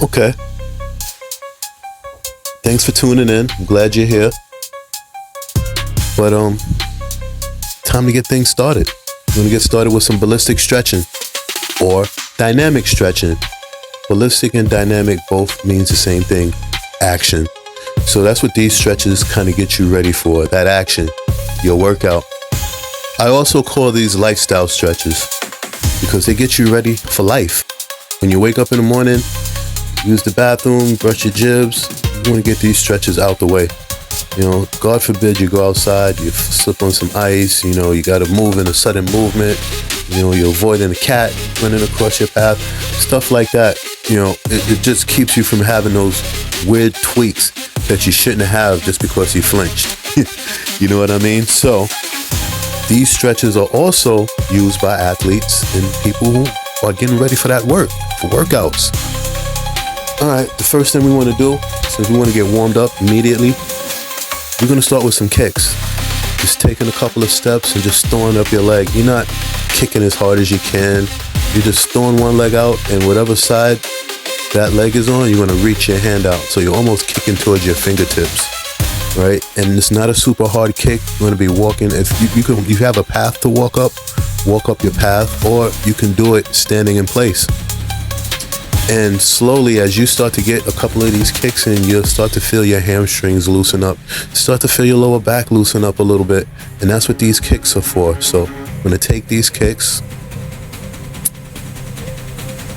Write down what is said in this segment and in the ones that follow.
Okay. Thanks for tuning in. I'm glad you're here. But time to get things started. We're gonna get started with some ballistic stretching or dynamic stretching. Ballistic and dynamic both means the same thing, action. So that's what these stretches kind of get you ready for, that action, your workout. I also call these lifestyle stretches because they get you ready for life. When you wake up in the morning, use the bathroom, brush your jibs, you want to get these stretches out the way. You know, God forbid you go outside, you slip on some ice, you know, you got to move in a sudden movement, you know, you're avoiding a cat running across your path, stuff like that. You know, it just keeps you from having those weird tweaks that you shouldn't have just because you flinched. You know what I mean? So these stretches are also used by athletes and people who are getting ready for that work, for workouts. All right, the first thing we want to do, since we want to get warmed up immediately, we're going to start with some kicks. Just taking a couple of steps and just throwing up your leg. You're not kicking as hard as you can. You're just throwing one leg out, and whatever side that leg is on, you're going to reach your hand out. So you're almost kicking towards your fingertips, right? And it's not a super hard kick. You're going to be walking. If you have a path to walk up your path, or you can do it standing in place. And slowly, as you start to get a couple of these kicks in, you'll start to feel your hamstrings loosen up. Start to feel your lower back loosen up a little bit. And that's what these kicks are for. So I'm going to take these kicks,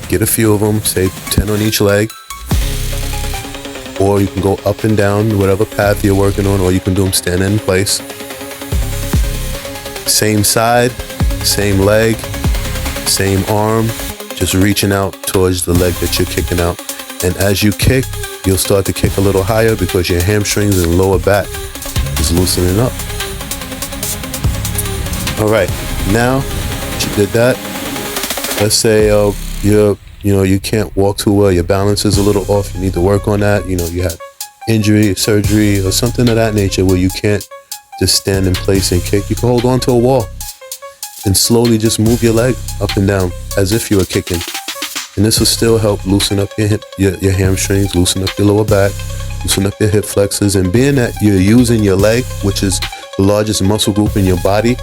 get a few of them, say 10 on each leg. Or you can go up and down, whatever path you're working on, or you can do them standing in place. Same side, same leg, same arm. Just reaching out towards the leg that you're kicking out. And as you kick, you'll start to kick a little higher because your hamstrings and lower back is loosening up. All right, now that you did that, let's say you can't walk too well, your balance is a little off, you need to work on that. You know, you have injury, surgery, or something of that nature where you can't just stand in place and kick. You can hold on to a wall and slowly just move your leg up and down as if you were kicking. And this will still help loosen up your hamstrings, loosen up your lower back, loosen up your hip flexors. And being that you're using your leg, which is the largest muscle group in your body,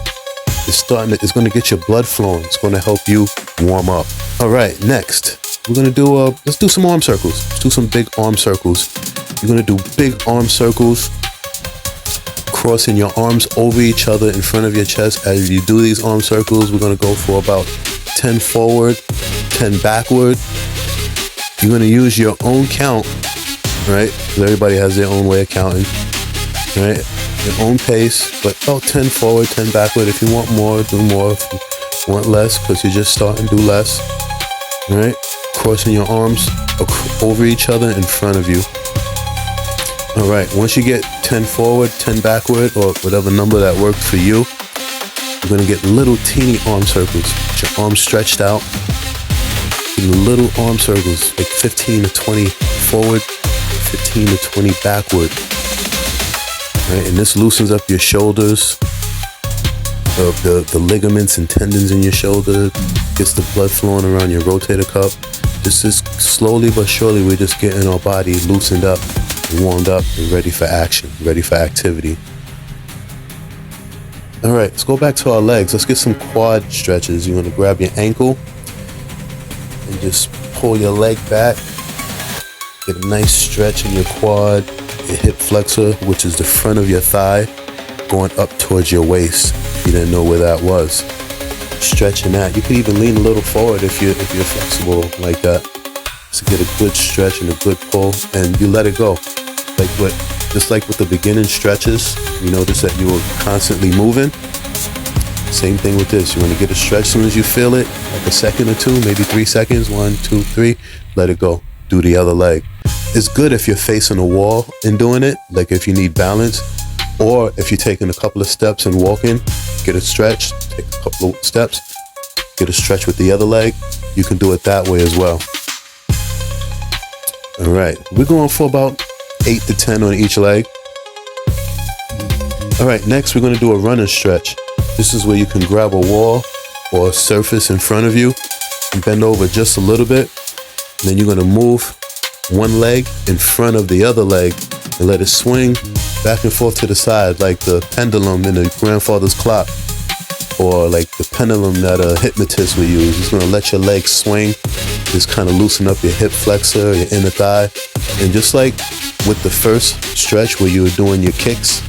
it's going to get your blood flowing. It's going to help you warm up. All right, next, we're going to do, let's do some arm circles. Let's do some big arm circles. You're going to do big arm circles, crossing your arms over each other in front of your chest. As you do these arm circles, we're going to go for about 10 forward, 10 backward. You're going to use your own count, right? Because everybody has their own way of counting, right? Your own pace, but about 10 forward, 10 backward. If you want more, do more. If you want less, because you're just starting, do less, right? Crossing your arms over each other in front of you. All right, once you get 10 forward, 10 backward, or whatever number that worked for you, you're gonna get little teeny arm circles. Get your arms stretched out. Little arm circles, like 15 to 20 forward, 15 to 20 backward. Right, and this loosens up your shoulders, the ligaments and tendons in your shoulder, gets the blood flowing around your rotator cuff. This is slowly but surely, we're just getting our body loosened up, warmed up, and ready for action, ready for activity. All right, let's go back to our legs. Let's get some quad stretches. You want to grab your ankle and just pull your leg back. Get a nice stretch in your quad, your hip flexor, which is the front of your thigh, going up towards your waist. If you didn't know where that was, stretching that. You can even lean a little forward if you're flexible like that. So get a good stretch and a good pull, and you let it go. Just like with the beginning stretches, you notice that you were constantly moving. Same thing with this. You want to get a stretch as soon as you feel it, like a second or two, maybe 3 seconds, 1, 2, 3, let it go. Do the other leg. It's good if you're facing a wall and doing it, like if you need balance, or if you're taking a couple of steps and walking, get a stretch, take a couple of steps, get a stretch with the other leg. You can do it that way as well. All right, we're going for about 8 to 10 on each leg. All right, next we're going to do a running stretch. This is where you can grab a wall or a surface in front of you and bend over just a little bit. And then you're going to move one leg in front of the other leg and let it swing back and forth to the side like the pendulum in the grandfather's clock, or like the pendulum that a hypnotist would use. It's gonna let your legs swing, just kind of loosen up your hip flexor, your inner thigh. And just like with the first stretch where you were doing your kicks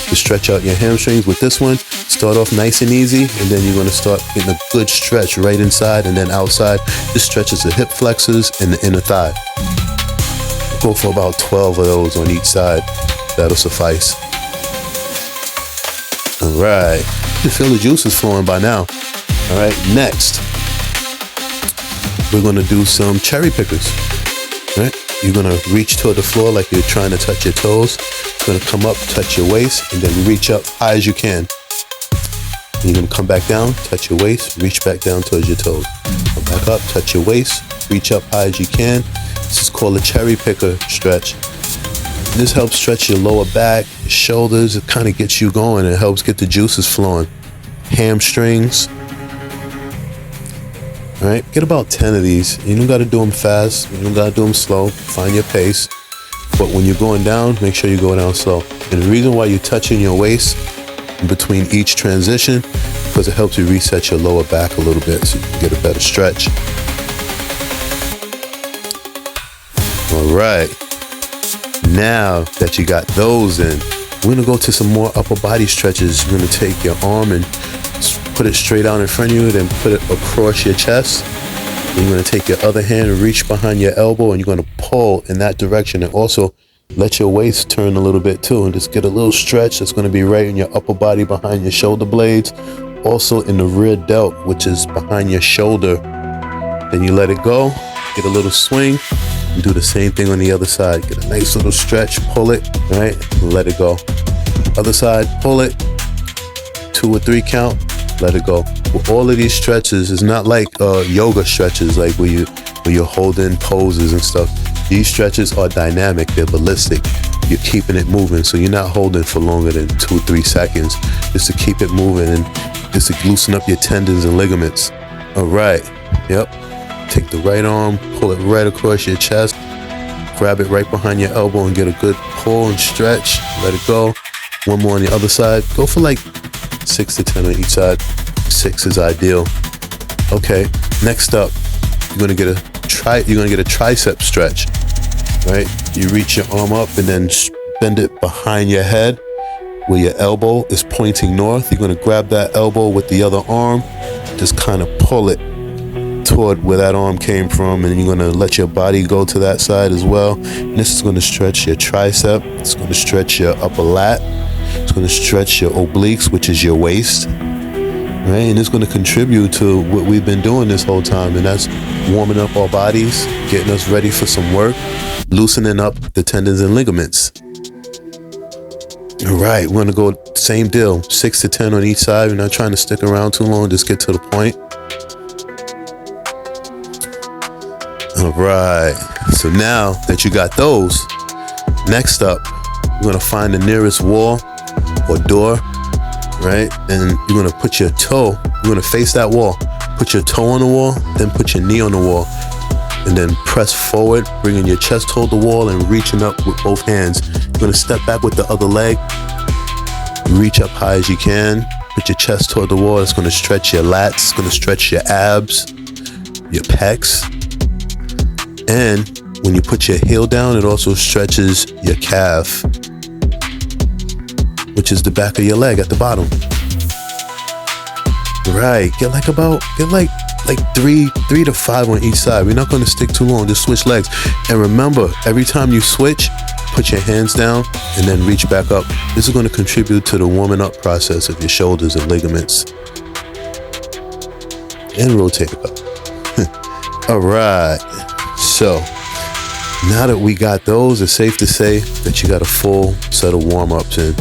to stretch out your hamstrings, with this one, start off nice and easy, and then you're gonna start getting a good stretch right inside and then outside. This stretches the hip flexors and the inner thigh. Go for about 12 of those on each side. That'll suffice. All right, you can feel the juices flowing by now. All right, next, we're gonna do some cherry pickers. All right, you're gonna reach toward the floor like you're trying to touch your toes. You're gonna come up, touch your waist, and then reach up high as you can. And you're gonna come back down, touch your waist, reach back down towards your toes. Come back up, touch your waist, reach up high as you can. This is called a cherry picker stretch. This helps stretch your lower back, your shoulders. It kind of gets you going. It helps get the juices flowing. Hamstrings. All right, get about 10 of these. You don't got to do them fast. You don't got to do them slow. Find your pace. But when you're going down, make sure you go down slow. And the reason why you're touching your waist in between each transition, because it helps you reset your lower back a little bit so you can get a better stretch. All right. Now that you got those in, we're gonna go to some more upper body stretches. You're gonna take your arm and put it straight out in front of you, then put it across your chest. Then you're gonna take your other hand and reach behind your elbow, and you're gonna pull in that direction, and also let your waist turn a little bit too, and just get a little stretch that's gonna be right in your upper body behind your shoulder blades, also in the rear delt, which is behind your shoulder. Then you let it go, get a little swing, and do the same thing on the other side. Get a nice little stretch, pull it, right, and let it go. Other side, pull it, 2 or 3 count, let it go. With all of these stretches, it's not like yoga stretches, like where you're holding poses and stuff. These stretches are dynamic, they're ballistic. You're keeping it moving, so you're not holding for longer than 2 or 3 seconds, just to keep it moving and just to loosen up your tendons and ligaments. All right, yep. Take the right arm, pull it right across your chest, grab it right behind your elbow and get a good pull and stretch. Let it go. One more on the other side. Go for like 6 to 10 on each side. 6 is ideal. Okay, next up, you're gonna get a tricep stretch. Right? You reach your arm up and then bend it behind your head where your elbow is pointing north. You're gonna grab that elbow with the other arm, just kind of pull it toward where that arm came from, and you're gonna let your body go to that side as well. And this is gonna stretch your tricep. It's gonna stretch your upper lat. It's gonna stretch your obliques, which is your waist. Right? And it's gonna contribute to what we've been doing this whole time, and that's warming up our bodies, getting us ready for some work, loosening up the tendons and ligaments. All right, we're gonna go same deal, 6 to 10 on each side. We're not trying to stick around too long, just get to the point. All right, so now that you got those, next up, you're gonna find the nearest wall or door, right? And you're gonna put your toe, you're gonna face that wall, put your toe on the wall, then put your knee on the wall, and then press forward, bringing your chest toward the wall and reaching up with both hands. You're gonna step back with the other leg, reach up high as you can, put your chest toward the wall. It's gonna stretch your lats, it's gonna stretch your abs, your pecs. And when you put your heel down, it also stretches your calf, which is the back of your leg at the bottom. Right, get like 3 to 5 on each side. We're not gonna stick too long, just switch legs. And remember, every time you switch, put your hands down and then reach back up. This is gonna contribute to the warming up process of your shoulders and ligaments. And rotate it up. All right. So now that we got those, it's safe to say that you got a full set of warm-ups in.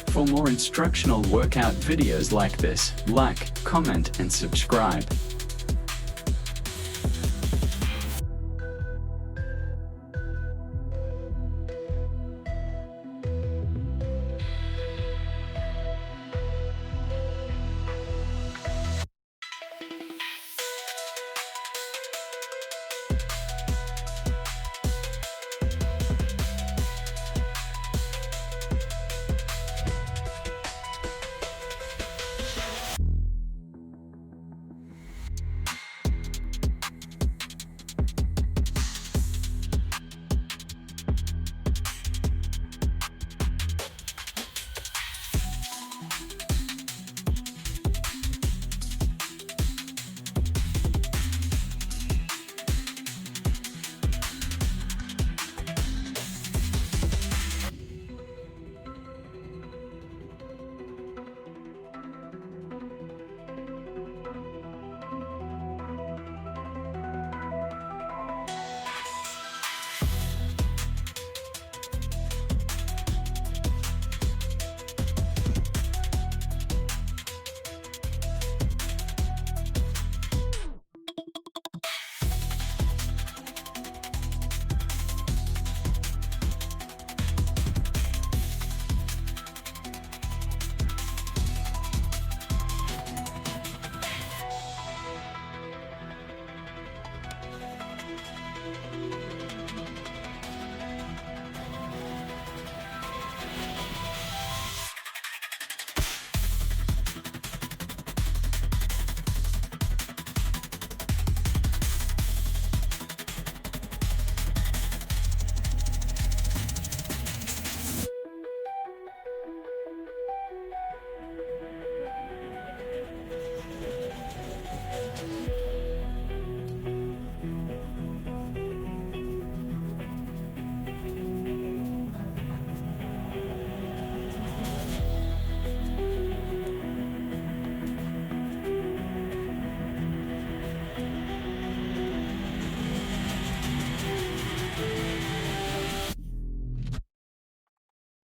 For more instructional workout videos like this, like, comment, and subscribe.